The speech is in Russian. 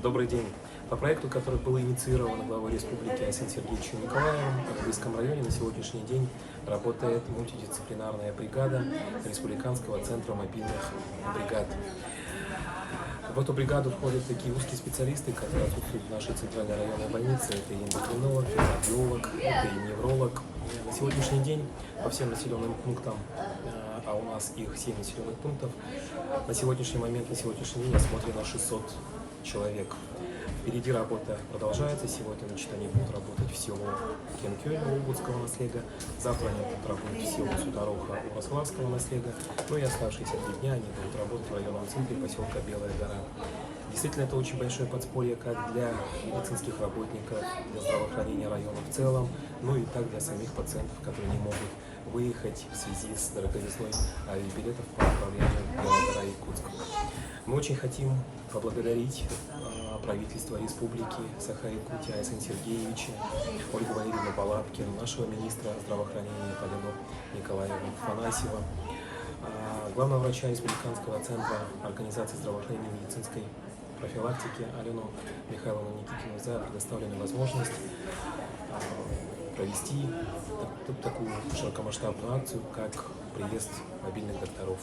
Добрый день. По проекту, который был инициирован главой республики Айсеном Сергеевичем Николаевым, в Рыбийском районе на сегодняшний день работает мультидисциплинарная бригада Республиканского центра мобильных бригад. В эту бригаду входят такие узкие специалисты, которые отсутствуют в нашей центральной районной больнице. Это и эндокринолог, и кардиолог, это и невролог. На сегодняшний день по всем населенным пунктам, а у нас их 7 населенных пунктов, на сегодняшний момент, на сегодняшний день осмотрено 600 человек. Впереди работа продолжается. Сегодня, они будут работать в село Кенкёль Улбудского наслега. Завтра они будут работать в село Сутороха Урославского наслега. Ну и оставшиеся 3 дня они будут работать в районном центре поселка Белая гора. Действительно, это очень большое подспорье как для медицинских работников, для здравоохранения района в целом, ну и так для самих пациентов, которые не могут выехать в связи с дороговизной авиабилетов по направлению Белая гора Якутск. Мы очень хотим поблагодарить правительство Республики Саха-Якутия Айсена Сергеевича, Ольгу Валерьевну Балабкину, нашего министра здравоохранения Полину Николаевну Афанасьева, главного врача Республиканского центра организации здравоохранения и медицинской профилактики Алену Михайловну Никитину за предоставленную возможность провести такую широкомасштабную акцию, как приезд мобильных докторов.